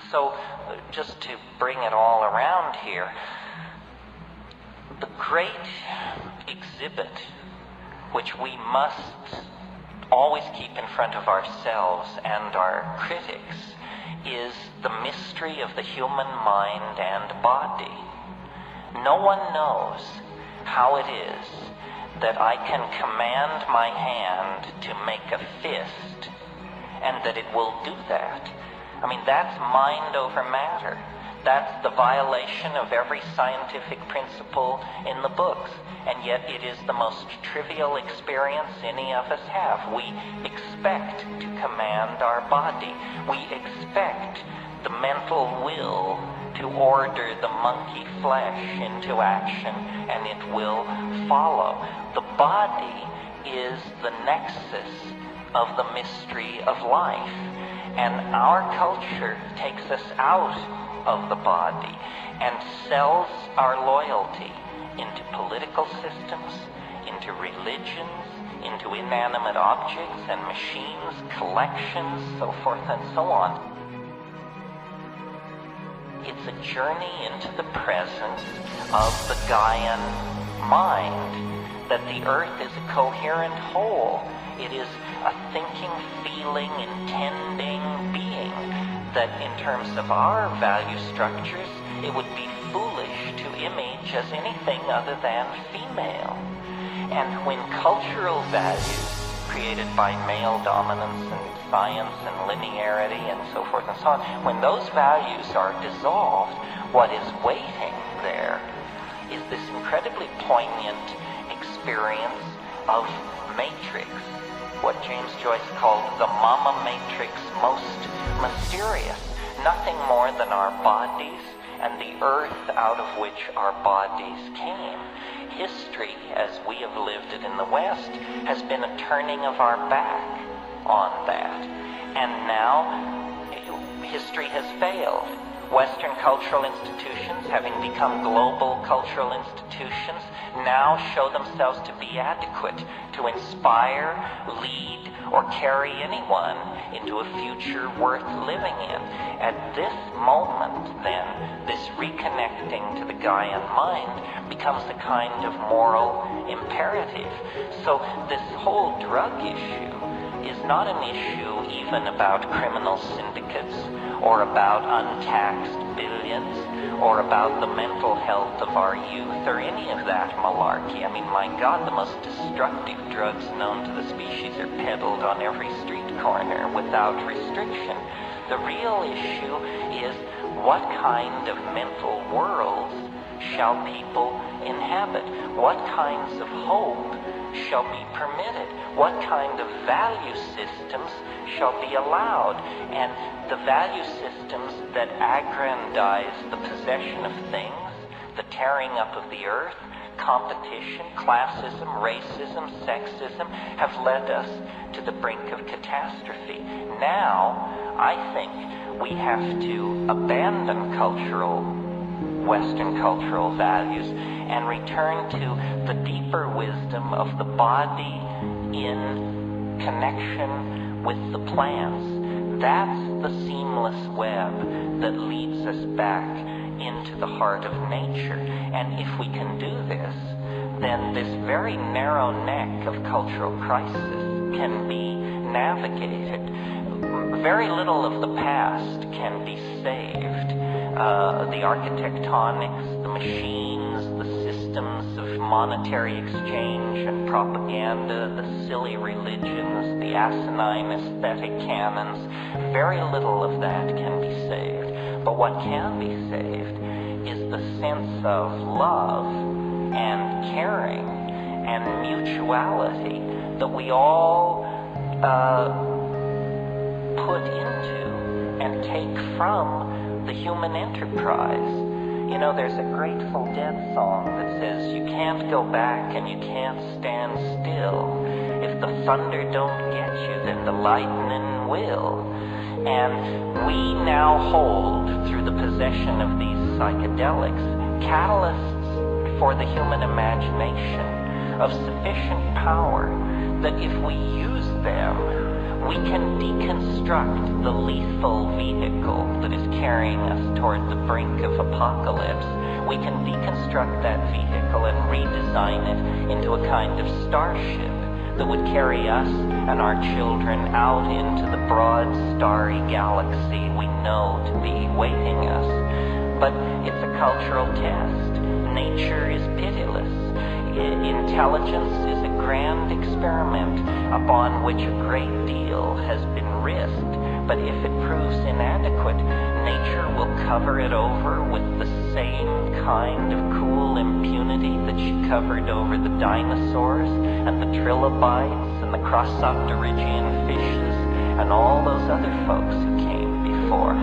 So, just to bring it all around here, the great exhibit which we must always keep in front of ourselves and our critics is the mystery of the human mind and body. No one knows how it is that I can command my hand to make a fist and that it will do that. I mean, that's mind over matter. That's the violation of every scientific principle in the books. And yet it is the most trivial experience any of us have. We expect to command our body. We expect the mental will to order the monkey flesh into action, and it will follow. The body is the nexus of the mystery of life. And our culture takes us out of the body and sells our loyalty into political systems, into religions, into inanimate objects and machines, collections, so forth and so on. It's a journey into the presence of the Gaian mind, that the earth is a coherent whole. It is a thinking, feeling, intending being, that in terms of our value structures, it would be foolish to image as anything other than female. And when cultural values created by male dominance and science and linearity and so forth and so on, when those values are dissolved, what is waiting there is this incredibly poignant experience of matrix, what James Joyce called the mama matrix, most mysterious, nothing more than our bodies and the earth out of which our bodies came. History, as we have lived it in the West, has been a turning of our back on that. And now, history has failed. Western cultural institutions, having become global cultural institutions, now show themselves to be adequate to inspire, lead, or carry anyone into a future worth living in. At this moment, then, this reconnecting to the Gaian mind becomes a kind of moral imperative. So this whole drug issue is not an issue even about criminal syndicates or about untaxed billions or about the mental health of our youth or any of that malarkey. I mean, my God, the most destructive drugs known to the species are peddled on every street corner without restriction. The real issue is what kind of mental worlds shall people inhabit? What kinds of hope shall be permitted? What kind of value systems shall be allowed? And the value systems that aggrandize the possession of things, the tearing up of the earth, competition, classism, racism, sexism, have led us to the brink of catastrophe. Now, I think we have to abandon Western cultural values and return to the deeper wisdom of the body in connection with the plants. That's the seamless web that leads us back into the heart of nature. And if we can do this, then this very narrow neck of cultural crisis can be navigated. Very little of the past can be saved. The architectonics, the machines, the systems of monetary exchange and propaganda, the silly religions, the asinine aesthetic canons, very little of that can be saved. But what can be saved is the sense of love and caring and mutuality that we all put into and take from the human enterprise. You know, there's a Grateful Dead song that says, you can't go back and you can't stand still. If the thunder don't get you, then the lightning will. And we now hold, through the possession of these psychedelics, catalysts for the human imagination of sufficient power that if we use them, we can deconstruct the lethal vehicle that is carrying us toward the brink of apocalypse, we can deconstruct that vehicle and redesign it into a kind of starship that would carry us and our children out into the broad, starry galaxy we know to be waiting us. But it's a cultural test. Nature is pitiless. Intelligence is a grand experiment upon which a great deal has been risked. But if it proves inadequate, nature will cover it over with the same kind of cool impunity that she covered over the dinosaurs and the trilobites and the crossopterygian fishes and all those other folks who came before.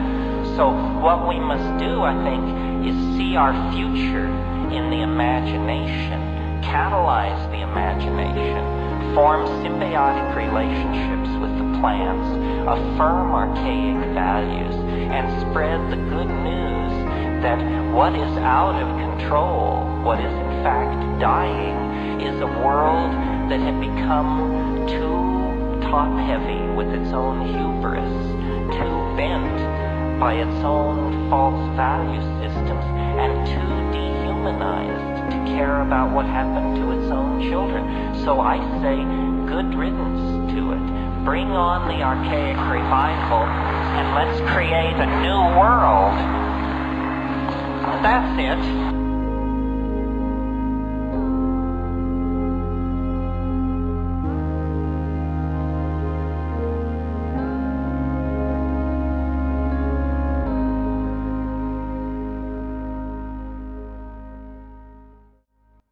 So what we must do, I think, is see our future in the imagination, catalyze the imagination, form symbiotic relationships with the plants, affirm archaic values, and spread the good news that what is out of control, what is in fact dying, is a world that had become too top-heavy with its own hubris, too bent by its own false value systems, and too dehumanized to care about what happened to its own children. So I say, good riddance to it. Bring on the archaic revival, and let's create a new world. That's it.